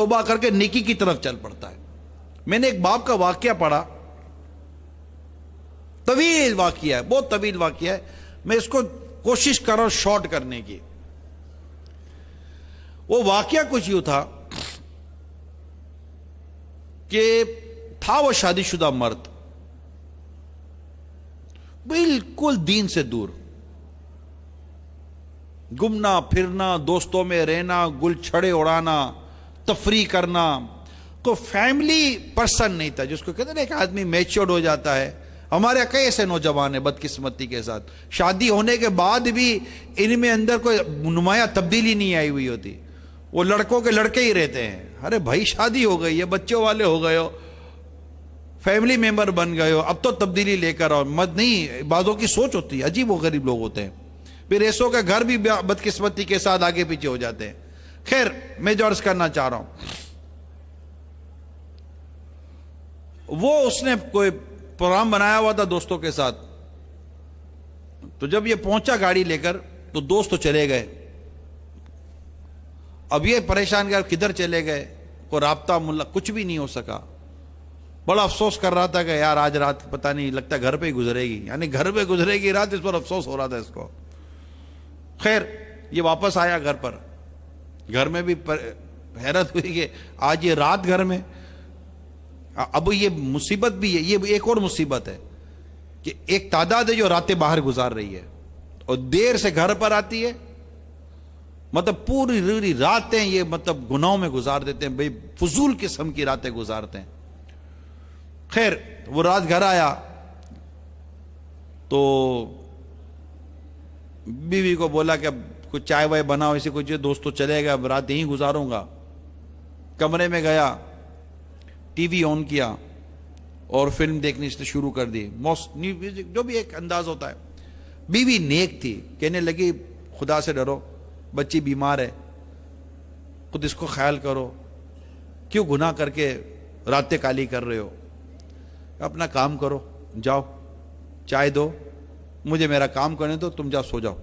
توبہ کر کے نیکی کی طرف چل پڑتا ہے. میں نے ایک باپ کا واقعہ پڑھا, طویل واقعہ ہے, بہت طویل واقعہ ہے, میں اس کو کوشش کر رہا ہوں شارٹ کرنے کی. وہ واقعہ کچھ یوں تھا کہ تھا وہ شادی شدہ مرد, بالکل دین سے دور, گھومنا پھرنا, دوستوں میں رہنا, گل چھڑے اڑانا, تفریح کرنا. کو فیملی پرسن نہیں تھا, جس کو کہتے ہیں نا ایک آدمی میچورڈ ہو جاتا ہے. ہمارے کئی ایسے نوجوان ہیں بدقسمتی کے ساتھ, شادی ہونے کے بعد بھی ان میں اندر کوئی نمایاں تبدیلی نہیں آئی ہوئی ہوتی, وہ لڑکوں کے لڑکے ہی رہتے ہیں. ارے بھائی شادی ہو گئی ہے, بچوں والے ہو گئے ہو, فیملی ممبر بن گئے ہو, اب تو تبدیلی لے کر آؤ. مت نہیں, بعضوں کی سوچ ہوتی ہے, عجیب و غریب لوگ ہوتے ہیں. پھر ایسوں کے گھر بھی بدقسمتی کے ساتھ آگے پیچھے ہو جاتے ہیں. خیر, میں جو عرض کرنا چاہ رہا ہوں, وہ اس نے کوئی پروگرام بنایا ہوا تھا دوستوں کے ساتھ. تو جب یہ پہنچا گاڑی لے کر تو دوست تو چلے گئے. اب یہ پریشان گیا کدھر چلے گئے, کوئی رابطہ ملا کچھ بھی نہیں ہو سکا. بڑا افسوس کر رہا تھا کہ یار آج رات پتہ نہیں, لگتا ہے گھر پہ ہی گزرے گی, یعنی گھر پہ گزرے گی رات, اس پر افسوس ہو رہا تھا اس کو. خیر, یہ واپس آیا گھر پر. گھر میں بھی حیرت ہوئی کہ آج یہ رات گھر میں. اب یہ مصیبت بھی ہے, یہ ایک اور مصیبت ہے کہ ایک تعداد ہے جو راتیں باہر گزار رہی ہے اور دیر سے گھر پر آتی ہے. مطلب پوری راتیں یہ مطلب گناہوں میں گزار دیتے ہیں, بھئی فضول قسم کی راتیں گزارتے ہیں. خیر, وہ رات گھر آیا تو بیوی کو بولا کہ اب کچھ چائے وائے بناؤ, ایسے کچھ, دوست تو چلے گا, اب رات یہیں گزاروں گا. کمرے میں گیا, ٹی وی آن کیا اور فلم دیکھنی شروع کر دی, جو بھی ایک انداز ہوتا ہے. بیوی نیک تھی, کہنے لگی خدا سے ڈرو, بچی بیمار ہے, خود اس کو خیال کرو, کیوں گناہ کر کے راتیں کالی کر رہے ہو, اپنا کام کرو, جاؤ چائے دو, مجھے میرا کام کرنے دو, تم جاؤ سو جاؤ.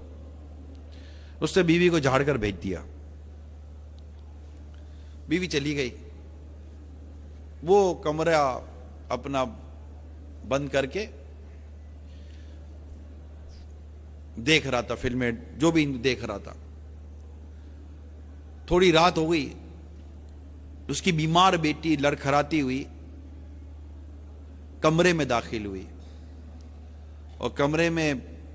اس نے بیوی کو جھاڑ کر بھیج دیا. بیوی چلی گئی. وہ کمرہ اپنا بند کر کے دیکھ رہا تھا فلمیں, جو بھی دیکھ رہا تھا. تھوڑی رات ہو گئی, اس کی بیمار بیٹی لڑکھڑاتی ہوئی کمرے میں داخل ہوئی, اور کمرے میں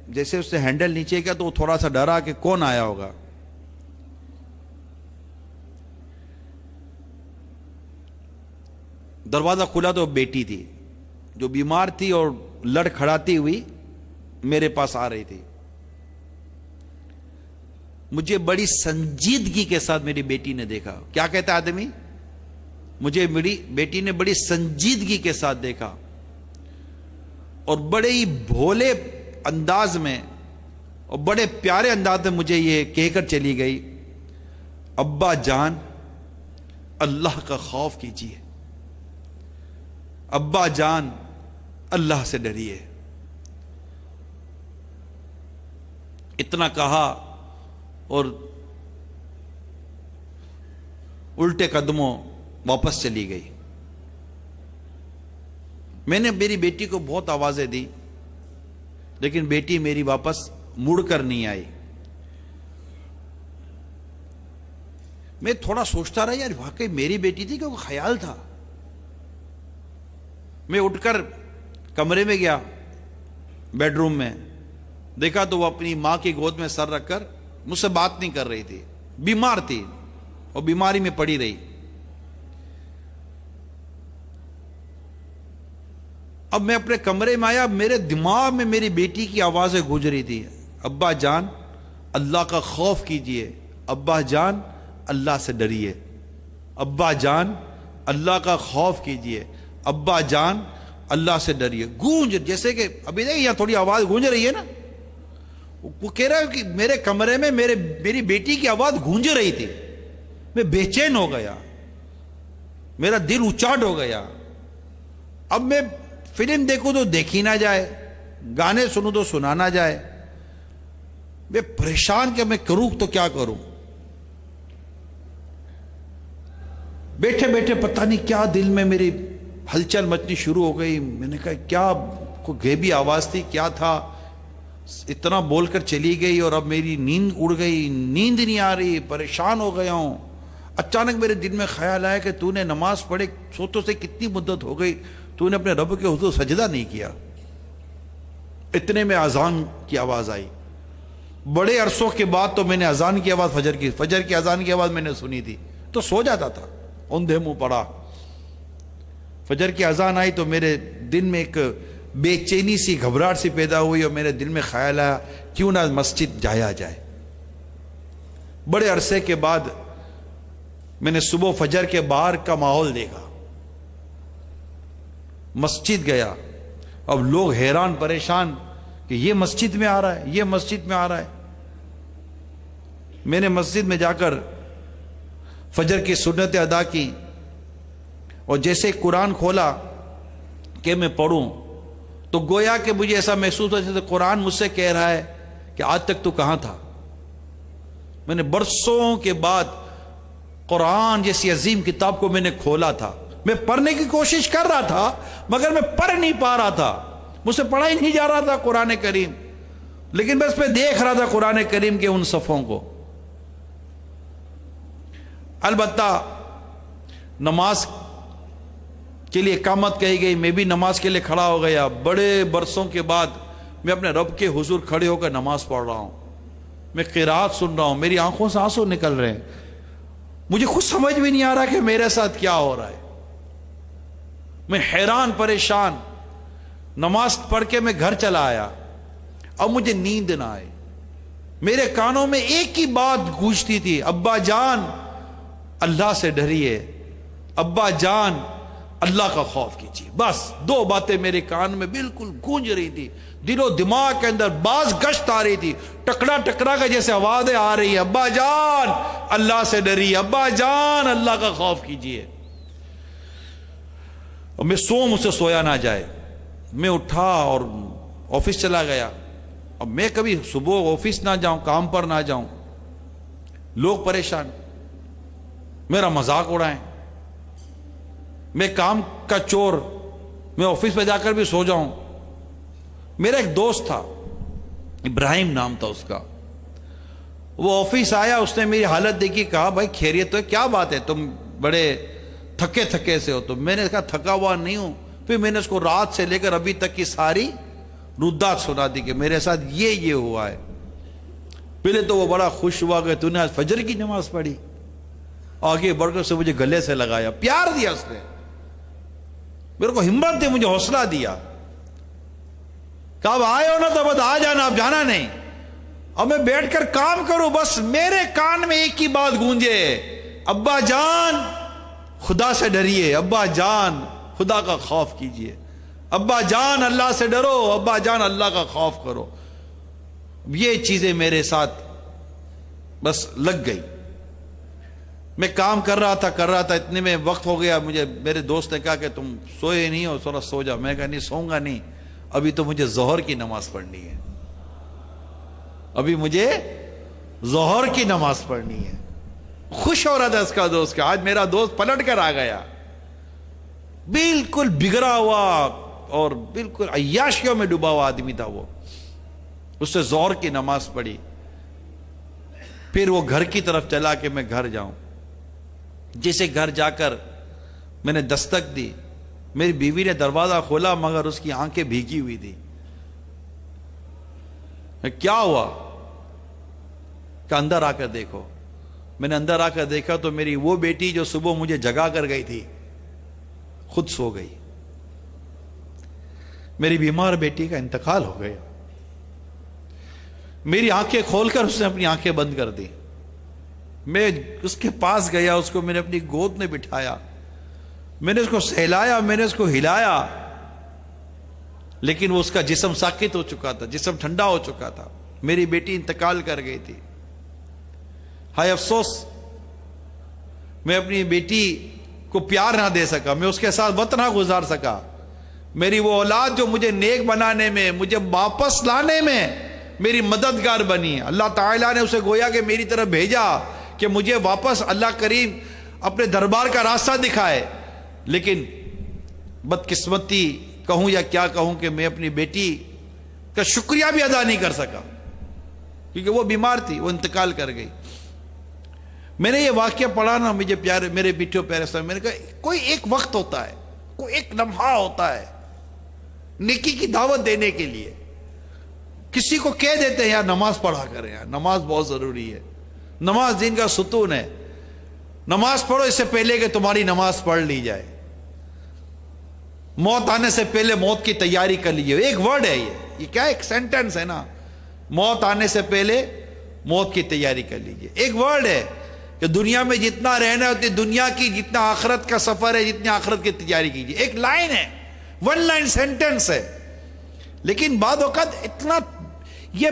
جیسے اس نے ہینڈل نیچے کیا تو وہ تھوڑا سا ڈرا کہ کون آیا ہوگا. دروازہ کھلا تو بیٹی تھی جو بیمار تھی اور لڑکھڑاتی ہوئی میرے پاس آ رہی تھی. مجھے بڑی سنجیدگی کے ساتھ میری بیٹی نے دیکھا. کیا کہتا ہے آدمی, مجھے میری بیٹی نے بڑی سنجیدگی کے ساتھ دیکھا اور بڑے ہی بھولے انداز میں اور بڑے پیارے انداز میں مجھے یہ کہہ کر چلی گئی, ابا جان اللہ کا خوف کیجیے, ابا جان اللہ سے ڈریے. اتنا کہا اور الٹے قدموں واپس چلی گئی. میں نے میری بیٹی کو بہت آوازیں دی, لیکن بیٹی میری واپس مڑ کر نہیں آئی. میں تھوڑا سوچتا رہا, یار واقعی میری بیٹی تھی کہ وہ خیال تھا. میں اٹھ کر کمرے میں گیا, بیڈ روم میں دیکھا تو وہ اپنی ماں کی گود میں سر رکھ کر مجھ سے بات نہیں کر رہی تھی, بیمار تھی اور بیماری میں پڑی رہی. اب میں اپنے کمرے میں آیا, میرے دماغ میں میری بیٹی کی آوازیں گونج رہی تھی, ابا جان اللہ کا خوف کیجئے, ابا جان اللہ سے ڈریے, ابا جان اللہ کا خوف کیجئے, ابا جان اللہ سے ڈریے. گونج, جیسے کہ ابھی دیکھیں یہاں تھوڑی آواز گونج رہی ہے نا, وہ کہہ رہا ہے کہ میرے کمرے میں میری بیٹی کی آواز گونج رہی تھی. میں بے چین ہو گیا, میرا دل اچاٹ ہو گیا. اب میں فلم دیکھوں تو دیکھی نہ جائے, گانے سنوں تو سنا نہ جائے. میں پریشان کہ میں کروں تو کیا کروں. بیٹھے بیٹھے پتہ نہیں کیا دل میں میری ہلچل مچنی شروع ہو گئی. میں نے کہا کیا کوئی غیبی آواز تھی, کیا تھا, اتنا بول کر چلی گئی اور اب میری نیند اڑ گئی, نیند نہیں آ رہی, پریشان ہو گیا ہوں. اچانک میرے دل میں خیال آیا کہ تو نے نماز پڑھے سوتوں سے کتنی مدت ہو گئی, تو نے اپنے رب کے حضور سجدہ نہیں کیا. اتنے میں اذان کی آواز آئی. بڑے عرصوں کے بعد تو میں نے اذان کی آواز فجر کی اذان کی آواز میں نے سنی تھی تو سو جاتا تھا, اوندھے منہ پڑا. فجر کی اذان آئی تو میرے دل میں ایک بے چینی سی گھبراہٹ سی پیدا ہوئی اور میرے دل میں خیال آیا کیوں نہ مسجد جایا جائے. بڑے عرصے کے بعد میں نے صبح فجر کے باہر کا ماحول دیکھا, مسجد گیا. اب لوگ حیران پریشان کہ یہ مسجد میں آ رہا ہے, یہ مسجد میں آ رہا ہے. میں نے مسجد میں جا کر فجر کی سنتیں ادا کی اور جیسے قرآن کھولا کہ میں پڑھوں تو گویا کہ مجھے ایسا محسوس ہوا جیسے قرآن مجھ سے کہہ رہا ہے کہ آج تک تو کہاں تھا. میں نے برسوں کے بعد قرآن جیسی عظیم کتاب کو میں نے کھولا تھا. میں پڑھنے کی کوشش کر رہا تھا مگر میں پڑھ نہیں پا رہا تھا, مجھ سے پڑھا ہی نہیں جا رہا تھا قرآن کریم, لیکن بس میں دیکھ رہا تھا قرآن کریم کے ان صفوں کو. البتہ نماز کے لیے اقامت کہی گئی, میں بھی نماز کے لیے کھڑا ہو گیا. بڑے برسوں کے بعد میں اپنے رب کے حضور کھڑے ہو کر نماز پڑھ رہا ہوں. میں قرات سن رہا ہوں, میری آنکھوں سے آنسو نکل رہے ہیں. مجھے خود سمجھ بھی نہیں آ رہا کہ میرے ساتھ کیا ہو رہا ہے. میں حیران پریشان نماز پڑھ کے میں گھر چلا آیا. اب مجھے نیند نہ آئے. میرے کانوں میں ایک ہی بات گونجتی تھی, ابا جان اللہ سے ڈریے, ابا جان اللہ کا خوف کیجیے. بس دو باتیں میرے کان میں بالکل گونج رہی تھی. دل و دماغ کے اندر باز گشت آ رہی تھی, ٹکڑا ٹکڑا کا جیسے آوازیں آ رہی ہیں, ابا جان اللہ سے ڈریے, ابا جان اللہ کا خوف کیجیے. اور میں مجھ سے سویا نہ جائے. میں اٹھا اور آفس چلا گیا. اب میں کبھی صبح آفس نہ جاؤں, کام پر نہ جاؤں, لوگ پریشان, میرا مذاق اڑائیں, میں کام کا چور, میں آفس پہ جا کر بھی سو جاؤں. میرا ایک دوست تھا, ابراہیم نام تھا اس کا, وہ آفس آیا, اس نے میری حالت دیکھی, کہا بھائی خیریت تو ہے, کیا بات ہے تم بڑے تھکے تھکے سے ہو. تو میں نے کہا تھکا ہوا نہیں ہوں. پھر میں نے اس کو رات سے لے کر ابھی تک کی ساری ردات سنا دی کہ میرے ساتھ یہ ہوا ہے. پہلے تو وہ بڑا خوش ہوا کہ تو نے آج فجر کی نماز پڑھی. آگے بڑھ کر اسے مجھے گلے سے لگایا, پیار دیا اس نے, میرے کو ہمت دی, مجھے حوصلہ دیا. کہا اب آئے ہو نا تو بس آ جانا, اب جانا نہیں. اب میں بیٹھ کر کام کروں, بس میرے کان میں ایک ہی بات گونجے, ابا جان خدا سے ڈریے, ابا جان خدا کا خوف کیجئے, ابا جان اللہ سے ڈرو, ابا جان اللہ کا خوف کرو. یہ چیزیں میرے ساتھ بس لگ گئی. میں کام کر رہا تھا, اتنے میں وقت ہو گیا. مجھے میرے دوست نے کہا کہ تم سوئے نہیں ہو, تھوڑا سو جا. میں کہا نہیں سوؤں گا نہیں, ابھی تو مجھے ظہر کی نماز پڑھنی ہے, ابھی مجھے ظہر کی نماز پڑھنی ہے. خوش ہو رہا تھا اس کا دوست کا. آج میرا دوست پلٹ کر آ گیا, بالکل بگڑا ہوا اور بالکل عیاشیوں میں ڈوبا ہوا آدمی تھا وہ. اس سے ظہر کی نماز پڑھی. پھر وہ گھر کی طرف چلا کہ میں گھر جاؤں. جسے گھر جا کر میں نے دستک دی, میری بیوی نے دروازہ کھولا مگر اس کی آنکھیں بھیگی ہوئی تھی. کیا ہوا؟ کہ اندر آ کر دیکھو. میں نے اندر آ کر دیکھا تو میری وہ بیٹی جو صبح مجھے جگا کر گئی تھی خود سو گئی. میری بیمار بیٹی کا انتقال ہو گیا. میری آنکھیں کھول کر اس نے اپنی آنکھیں بند کر دی. میں اس کے پاس گیا, اس کو میں نے اپنی گود میں بٹھایا, میں نے اس کو سہلایا, میں نے اس کو ہلایا, لیکن وہ اس کا جسم ساکت ہو چکا تھا, جسم ٹھنڈا ہو چکا تھا. میری بیٹی انتقال کر گئی تھی. ہائے افسوس, میں اپنی بیٹی کو پیار نہ دے سکا, میں اس کے ساتھ وقت نہ گزار سکا. میری وہ اولاد جو مجھے نیک بنانے میں, مجھے واپس لانے میں میری مددگار بنی. اللہ تعالیٰ نے اسے گویا کہ میری طرف بھیجا کہ مجھے واپس اللہ کریم اپنے دربار کا راستہ دکھائے، لیکن بدقسمتی کہوں یا کیا کہوں کہ میں اپنی بیٹی کا شکریہ بھی ادا نہیں کر سکا، کیونکہ وہ بیمار تھی، وہ انتقال کر گئی۔ میں نے یہ واقعہ پڑھا نا، مجھے پیارے میرے بیٹیوں پیارے صاحب، میں نے کہا کوئی ایک وقت ہوتا ہے، کوئی ایک لمحہ ہوتا ہے نیکی کی دعوت دینے کے لیے۔ کسی کو کہہ دیتے ہیں یار نماز پڑھا کریں، یار نماز بہت ضروری ہے، نماز دین کا ستون ہے، نماز پڑھو اس سے پہلے کہ تمہاری نماز پڑھ لی جائے، موت آنے سے پہلے موت کی تیاری کر لیجیے۔ ایک ورڈ ہے یہ کیا ایک سینٹنس ہے نا، موت آنے سے پہلے موت کی تیاری کر لیجیے۔ ایک ورڈ ہے کہ دنیا میں جتنا رہنا ہے اتنی دنیا کی، جتنا آخرت کا سفر ہے جتنی آخرت کی تیاری کیجیے۔ ایک لائن ہے، ون لائن سینٹنس ہے، لیکن بعد اوقات اتنا یہ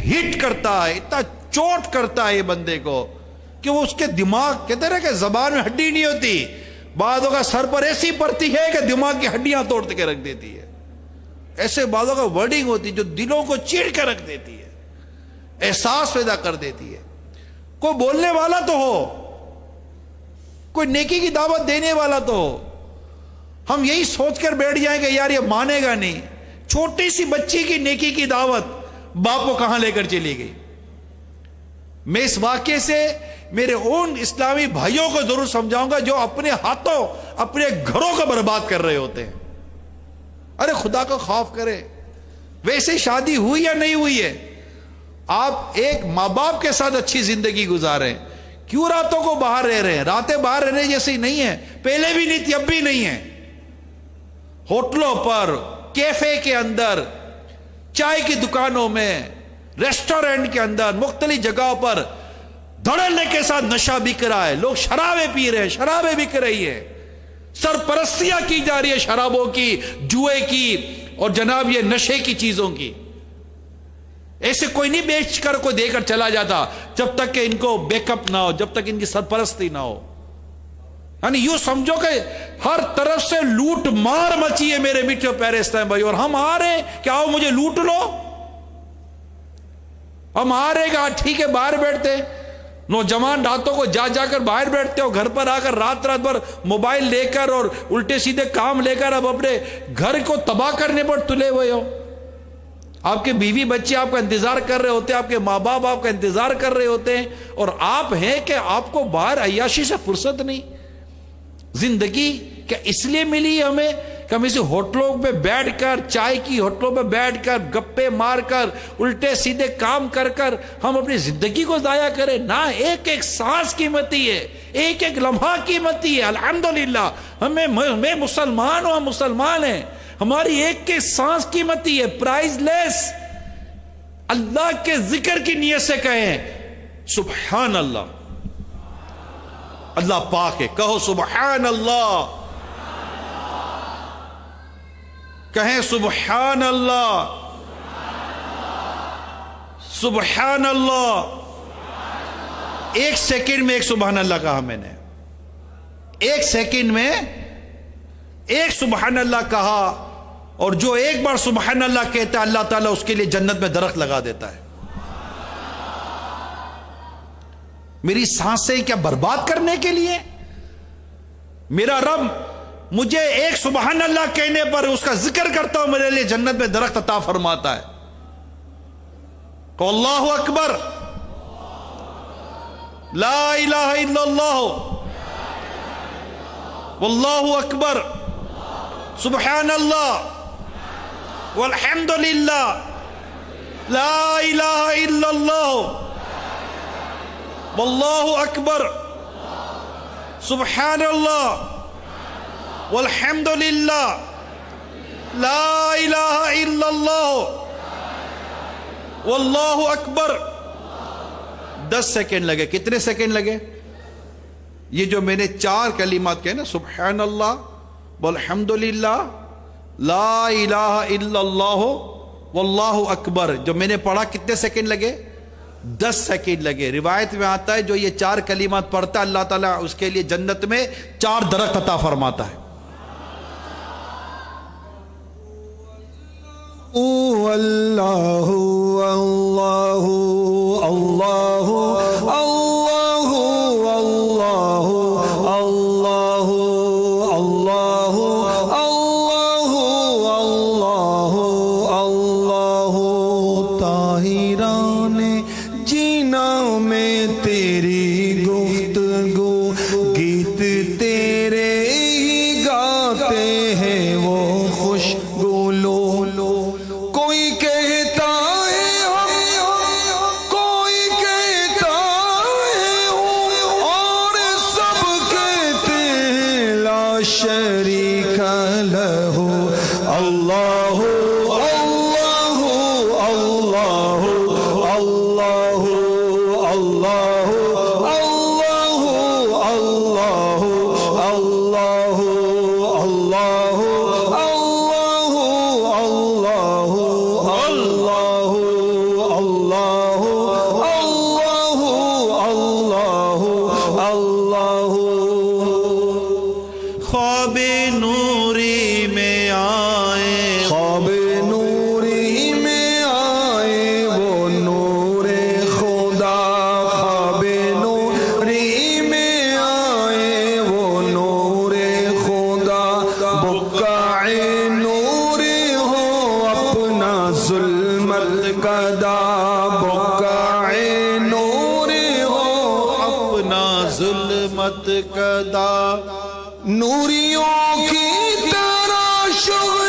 ہٹ کرتا ہے، اتنا چوٹ کرتا ہے یہ بندے کو کہ وہ اس کے دماغ، کہتے رہے کہ زبان میں ہڈی نہیں ہوتی، بعضوں کا سر پر ایسی پڑتی ہے کہ دماغ کی ہڈیاں توڑ کے رکھ دیتی ہے۔ ایسے بعضوں کا ورڈنگ ہوتی جو دلوں کو چیڑ کے رکھ دیتی ہے، احساس پیدا کر دیتی ہے۔ کوئی بولنے والا تو ہو، کوئی نیکی کی دعوت دینے والا تو ہو۔ ہم یہی سوچ کر بیٹھ جائیں کہ یار یہ مانے گا نہیں۔ چھوٹی سی بچی کی نیکی کی دعوت باپ کو کہاں لے کر چلی گئی۔ میں اس واقعے سے میرے ان اسلامی بھائیوں کو ضرور سمجھاؤں گا جو اپنے ہاتھوں اپنے گھروں کو برباد کر رہے ہوتے ہیں۔ ارے خدا کو خوف کرے، ویسے شادی ہوئی یا نہیں ہوئی ہے، آپ ایک ماں باپ کے ساتھ اچھی زندگی گزاریں، کیوں راتوں کو باہر رہ رہے ہیں؟ راتیں باہر رہنے جیسی نہیں ہیں، پہلے بھی نہیں تھی اب بھی نہیں ہے۔ ہوٹلوں پر، کیفے کے اندر، چائے کی دکانوں میں، ریسٹورنٹ کے اندر، مختلف جگہوں پر دھڑلے کے ساتھ نشہ بک رہا ہے، لوگ شرابیں پی رہے ہیں، شرابیں بک رہی ہیں، سرپرستیاں کی جا رہی ہے شرابوں کی، جوئے کی اور جناب یہ نشے کی چیزوں کی۔ ایسے کوئی نہیں بیچ کر کوئی دے کر چلا جاتا جب تک کہ ان کو بیک اپ نہ ہو، جب تک ان کی سرپرستی نہ ہو۔ یعنی یوں سمجھو کہ ہر طرف سے لوٹ مار مچی ہے میرے میٹھے پیارے اسلام بھائی، اور ہم آ رہے ہیں کہ آؤ مجھے لوٹ لو۔ ہم آ رہے کہ ٹھیک ہے باہر بیٹھتے، نوجوان راتوں کو جا کر باہر بیٹھتے ہو، گھر پر آ کر رات بھر موبائل لے کر اور الٹے سیدھے کام لے کر اب اپنے گھر کو تباہ کرنے پر تلے ہوئے ہو۔ آپ کے بیوی بچے آپ کا انتظار کر رہے ہوتے ہیں، آپ کے ماں باپ آپ کا انتظار کر رہے ہوتے ہیں، اور آپ ہیں کہ آپ کو باہر عیاشی سے فرصت نہیں۔ زندگی کیا اس لیے ملی ہمیں کہ ہم اسی ہوٹلوں پہ بیٹھ کر، چائے کی ہوٹلوں پہ بیٹھ کر گپے مار کر الٹے سیدھے کام کر ہم اپنی زندگی کو ضائع کریں؟ نہ، ایک ایک سانس قیمتی ہے، ایک ایک لمحہ قیمتی ہے۔ الحمدللہ میں مسلمان ہوں، ہم مسلمان ہیں، ہماری ایک ایک سانس قیمتی ہے، پرائز لیس۔ اللہ کے ذکر کی نیت سے کہیں سبحان اللہ، اللہ پاک ہے، کہو سبحان اللہ، کہیں سبحان اللہ، سبحان اللہ۔ ایک سیکنڈ میں ایک سبحان اللہ کہا میں نے، ایک سیکنڈ میں ایک سبحان اللہ کہا، اور جو ایک بار سبحان اللہ کہتا ہے اللہ تعالیٰ اس کے لیے جنت میں درخت لگا دیتا ہے۔ میری سانسیں کیا برباد کرنے کے لیے؟ میرا رب مجھے ایک سبحان اللہ کہنے پر اس کا ذکر کرتا ہوں میرے لیے جنت میں درخت عطا فرماتا ہے۔ تو اللہ اکبر، لا الہ الا اللہ، واللہ اکبر، سبحان اللہ، والحمد للہ، لا الہ الا اللہ، واللہ اکبر، سبحان اللہ، والحمد للہ، لا الہ الا اللہ، واللہ اکبر۔ 10 سیکنڈ لگے۔ کتنے سیکنڈ لگے؟ یہ جو میں نے 4 کلمات کہے نا، سبحان اللہ، والحمد للہ، لا الہ الا اللہ، واللہ اکبر، جو میں نے پڑھا کتنے سیکنڈ لگے؟ 10 سیکنڈ لگے۔ روایت میں آتا ہے جو یہ 4 کلمات پڑھتا ہے اللہ تعالیٰ اس کے لیے جنت میں 4 درخت عطا فرماتا ہے۔ اللہ اللہ اللہ اللہ اللہ شريك له الله الله الله الله الله الله الله الله الله الله الله الله الله خواب نوری میں آئے خواب نوری میں آئے وہ نور خدا خواب نوری میں آئے وہ نور خدا بقع نور ہو اپنا ظلمت کدا بقع نور ہو اپنا ظلمت کدا نوریوں کی طرح شغل